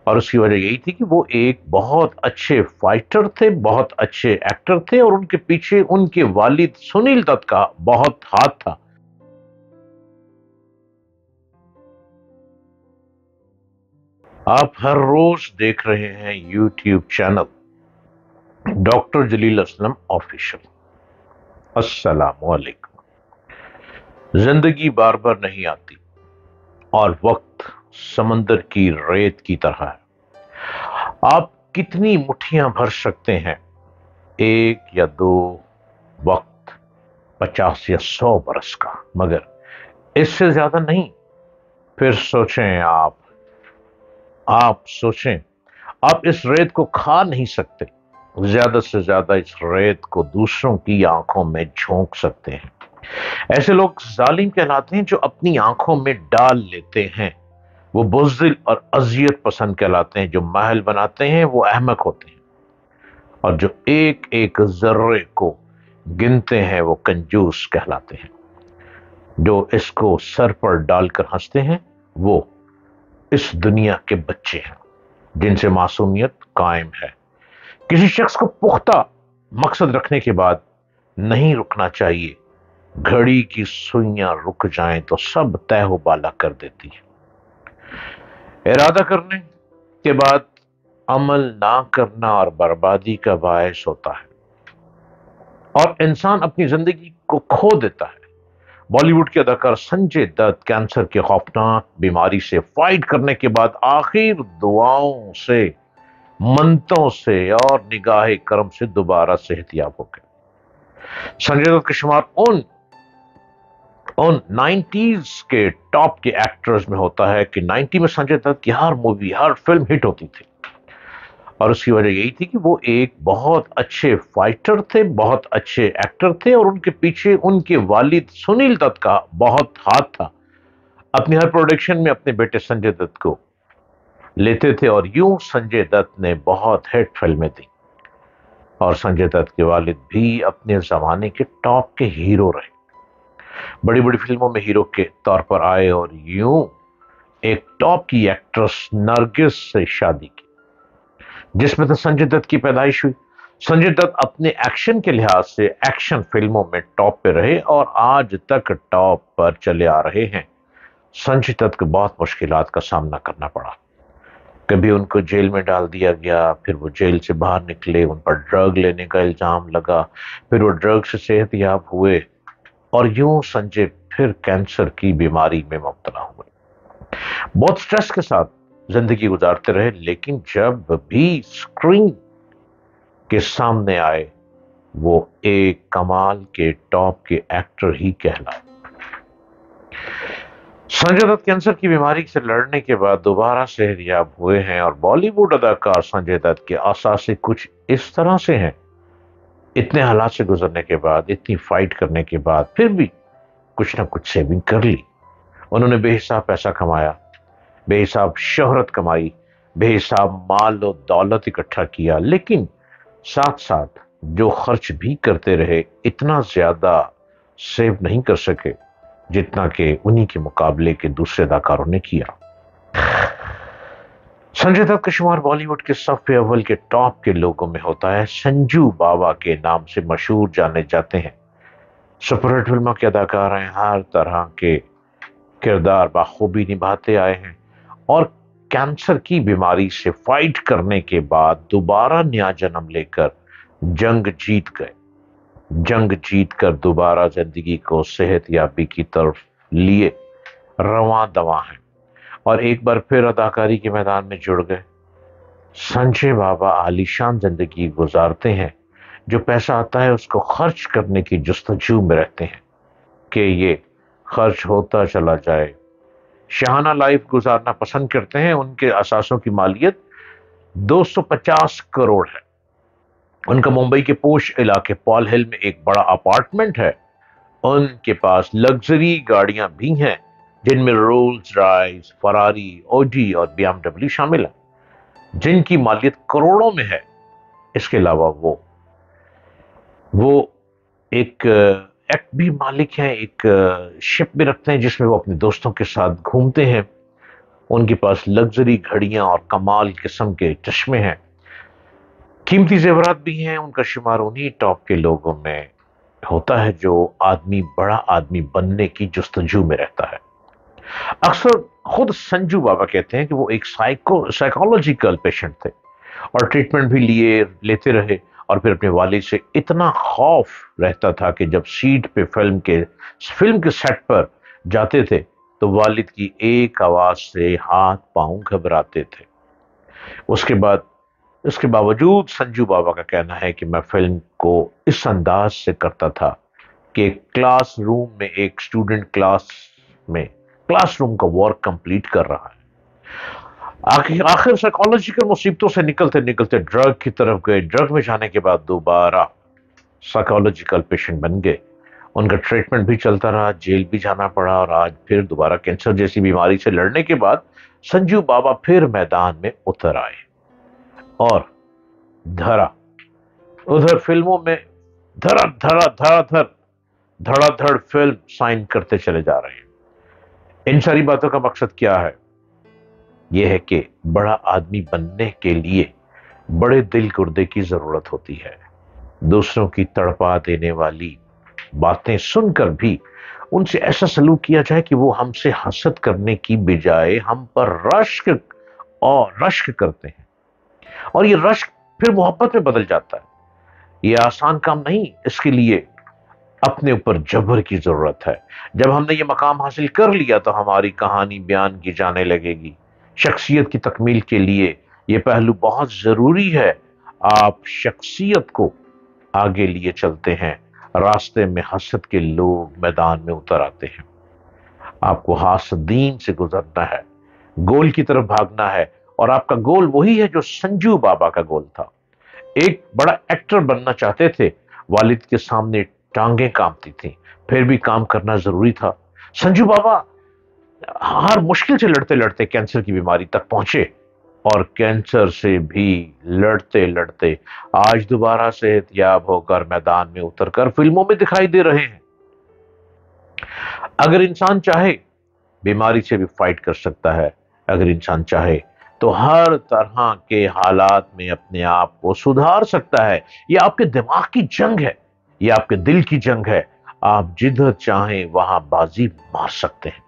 اور اس کی وجہ یہی تھی کہ وہ ایک بہت اچھے فائٹر تھے، بہت اچھے ایکٹر تھے، اور ان کے پیچھے ان کے والد سنیل دت کا بہت ہاتھ تھا۔ آپ ہر روز دیکھ رہے ہیں یوٹیوب چینل ڈاکٹر جلیل اسلم آفیشل۔ السلام علیکم۔ زندگی بار بار نہیں آتی اور وقت سمندر کی ریت کی طرح ہے۔ آپ کتنی مٹھیاں بھر سکتے ہیں؟ ایک یا دو وقت، 50 یا 100 برس کا، مگر اس سے زیادہ نہیں۔ پھر سوچیں، آپ سوچیں، آپ اس ریت کو کھا نہیں سکتے، زیادہ سے زیادہ اس ریت کو دوسروں کی آنکھوں میں جھونک سکتے ہیں۔ ایسے لوگ ظالم کہلاتے ہیں جو اپنی آنکھوں میں ڈال لیتے ہیں۔ وہ بزدل اور اذیت پسند کہلاتے ہیں۔ جو محل بناتے ہیں وہ احمق ہوتے ہیں، اور جو ایک ایک ذرے کو گنتے ہیں وہ کنجوس کہلاتے ہیں۔ جو اس کو سر پر ڈال کر ہنستے ہیں وہ اس دنیا کے بچے ہیں جن سے معصومیت قائم ہے۔ کسی شخص کو پختہ مقصد رکھنے کے بعد نہیں رکنا چاہیے۔ گھڑی کی سوئیاں رک جائیں تو سب تہ و بالا کر دیتی ہے۔ ارادہ کرنے کے بعد عمل نہ کرنا اور بربادی کا باعث ہوتا ہے، اور انسان اپنی زندگی کو کھو دیتا ہے۔ بالی ووڈ کے اداکار سنجے دت کینسر کی خوفناک بیماری سے فائٹ کرنے کے بعد آخر دعاؤں سے، منتوں سے اور نگاہ کرم سے دوبارہ صحت یاب ہو گئے۔ سنجے دت کا شمار ان 90s کے ٹاپ کے ایکٹرز میں ہوتا ہے کہ 90 میں سنجے دت کی ہر مووی، ہر فلم ہٹ ہوتی تھی، اور اس کی وجہ یہی تھی کہ وہ ایک بہت اچھے فائٹر تھے، بہت اچھے ایکٹر تھے، اور ان کے پیچھے ان کے والد سنیل دت کا بہت ہاتھ تھا۔ اپنی ہر پروڈکشن میں اپنے بیٹے سنجے دت کو لیتے تھے، اور یوں سنجے دت نے بہت ہٹ فلمیں دی، اور سنجے دت کے والد بھی اپنے زمانے کے ٹاپ کے ہیرو رہے۔ بڑی بڑی فلموں میں ہیرو کے طور پر آئے، اور یوں ایک ٹاپ کی ایکٹریس نرگس سے شادی کی، جس میں تو سنجے دت کی پیدائش ہوئی۔ سنجے دت اپنے ایکشن کے لحاظ سے ایکشن فلموں میں ٹاپ پہ رہے اور آج تک ٹاپ پر چلے آ رہے ہیں۔ سنجے دت کو بہت مشکلات کا سامنا کرنا پڑا۔ کبھی ان کو جیل میں ڈال دیا گیا، پھر وہ جیل سے باہر نکلے، ان پر ڈرگ لینے کا الزام لگا، پھر وہ ڈرگ سے صحت یاب ہوئے، اور یوں سنجے پھر کینسر کی بیماری میں مبتلا ہوئے۔ بہت سٹریس کے ساتھ زندگی گزارتے رہے، لیکن جب بھی اسکرین کے سامنے آئے وہ ایک کمال کے ٹاپ کے ایکٹر ہی کہلائے۔ سنجے دت کینسر کی بیماری سے لڑنے کے بعد دوبارہ صحت یاب ہوئے ہیں، اور بالی ووڈ اداکار سنجے دت کے اثاثے کچھ اس طرح سے ہیں۔ اتنے حالات سے گزرنے کے بعد، اتنی فائٹ کرنے کے بعد، پھر بھی کچھ نہ کچھ سیونگ کر لی۔ انہوں نے بے حساب پیسہ کمایا، بے حساب شہرت کمائی، بے حساب مال و دولت اکٹھا کیا، لیکن ساتھ ساتھ جو خرچ بھی کرتے رہے اتنا زیادہ سیو نہیں کر سکے جتنا کہ انہی کے مقابلے کے دوسرے اداکاروں نے کیا۔ سنجے دت کا شمار بالی ووڈ کے صف اول کے ٹاپ کے لوگوں میں ہوتا ہے۔ سنجو بابا کے نام سے مشہور جانے جاتے ہیں۔ سپر ہٹ فلموں کے اداکار ہیں، ہر طرح کے کردار بخوبی نبھاتے آئے ہیں، اور کینسر کی بیماری سے فائٹ کرنے کے بعد دوبارہ نیا جنم لے کر جنگ جیت گئے۔ جنگ جیت کر دوبارہ زندگی کو صحت یابی کی طرف لیے رواں دواں ہیں، اور ایک بار پھر اداکاری کے میدان میں جڑ گئے۔ سنجے بابا عالیشان زندگی گزارتے ہیں، جو پیسہ آتا ہے اس کو خرچ کرنے کی جستجو میں رہتے ہیں کہ یہ خرچ ہوتا چلا جائے۔ شاہانہ لائف گزارنا پسند کرتے ہیں۔ ان کے اثاثوں کی مالیت 250 کروڑ ہے۔ ان کا ممبئی کے پوش علاقے پال ہل میں ایک بڑا اپارٹمنٹ ہے۔ ان کے پاس لگژری گاڑیاں بھی ہیں، جن میں رولز رائس، فراری، اوڈی اور بی ایم ڈبلیو شامل ہیں، جن کی مالیت کروڑوں میں ہے۔ اس کے علاوہ وہ ایک بھی مالک ہیں، ایک شپ بھی رکھتے ہیں جس میں وہ اپنے دوستوں کے ساتھ گھومتے ہیں، ان کے پاس لگژری گھڑیاں اور کمال قسم کے چشمے ہیں، قیمتی زیورات بھی ہیں۔ ان کا شمار انہی ٹاپ کے لوگوں میں ہوتا ہے جو آدمی بڑا آدمی بننے کی جستجو میں رہتا ہے۔ اکثر خود سنجو بابا کہتے ہیں کہ وہ ایک سائیکولوجیکل پیشنٹ تھے اور ٹریٹمنٹ بھی لیتے رہے، اور پھر اپنے والد سے اتنا خوف رہتا تھا کہ جب سیٹ پہ فلم کے سیٹ پر جاتے تھے تو والد کی ایک آواز سے ہاتھ پاؤں گھبراتے تھے۔ اس کے باوجود سنجو بابا کا کہنا ہے کہ میں فلم کو اس انداز سے کرتا تھا کہ کلاس روم میں ایک اسٹوڈنٹ کلاس روم کا ورک کمپلیٹ کر رہا ہے۔ آخر سائیکالوجیکل مصیبتوں سے نکلتے نکلتے ڈرگ کی طرف گئے۔ ڈرگ میں جانے کے بعد دوبارہ سائیکالوجیکل پیشنٹ بن گئے۔ ان کا ٹریٹمنٹ بھی چلتا رہا، جیل بھی جانا پڑا، اور آج پھر دوبارہ کینسر جیسی بیماری سے لڑنے کے بعد سنجو بابا پھر میدان میں اتر آئے اور ادھر فلموں میں دھڑا دھڑ فلم سائن کرتے چلے جا رہے ہیں۔ ان ساری باتوں کا مقصد کیا ہے؟ یہ ہے کہ بڑا آدمی بننے کے لیے بڑے دل گردے کی ضرورت ہوتی ہے۔ دوسروں کی تڑپا دینے والی باتیں سن کر بھی ان سے ایسا سلوک کیا جائے کہ وہ ہم سے حسد کرنے کی بجائے ہم پر رشک کرتے ہیں، اور یہ رشک پھر محبت میں بدل جاتا ہے۔ یہ آسان کام نہیں، اس کے لیے اپنے اوپر جبر کی ضرورت ہے۔ جب ہم نے یہ مقام حاصل کر لیا تو ہماری کہانی بیان کی جانے لگے گی۔ شخصیت کی تکمیل کے لیے یہ پہلو بہت ضروری ہے۔ آپ شخصیت کو آگے لیے چلتے ہیں، راستے میں حسد کے لوگ میدان میں اتر آتے ہیں۔ آپ کو حاسدین سے گزرنا ہے، گول کی طرف بھاگنا ہے، اور آپ کا گول وہی ہے جو سنجو بابا کا گول تھا۔ ایک بڑا ایکٹر بننا چاہتے تھے، والد کے سامنے ٹانگیں کانپتی تھیں، پھر بھی کام کرنا ضروری تھا۔ سنجو بابا ہر مشکل سے لڑتے لڑتے کینسر کی بیماری تک پہنچے، اور کینسر سے بھی لڑتے لڑتے آج دوبارہ صحت یاب ہو کر میدان میں اتر کر فلموں میں دکھائی دے رہے ہیں۔ اگر انسان چاہے بیماری سے بھی فائٹ کر سکتا ہے، اگر انسان چاہے تو ہر طرح کے حالات میں اپنے آپ کو سدھار سکتا ہے۔ یہ آپ کے دماغ کی جنگ ہے، یہ آپ کے دل کی جنگ ہے۔ آپ جدھر چاہیں وہاں بازی مار سکتے ہیں۔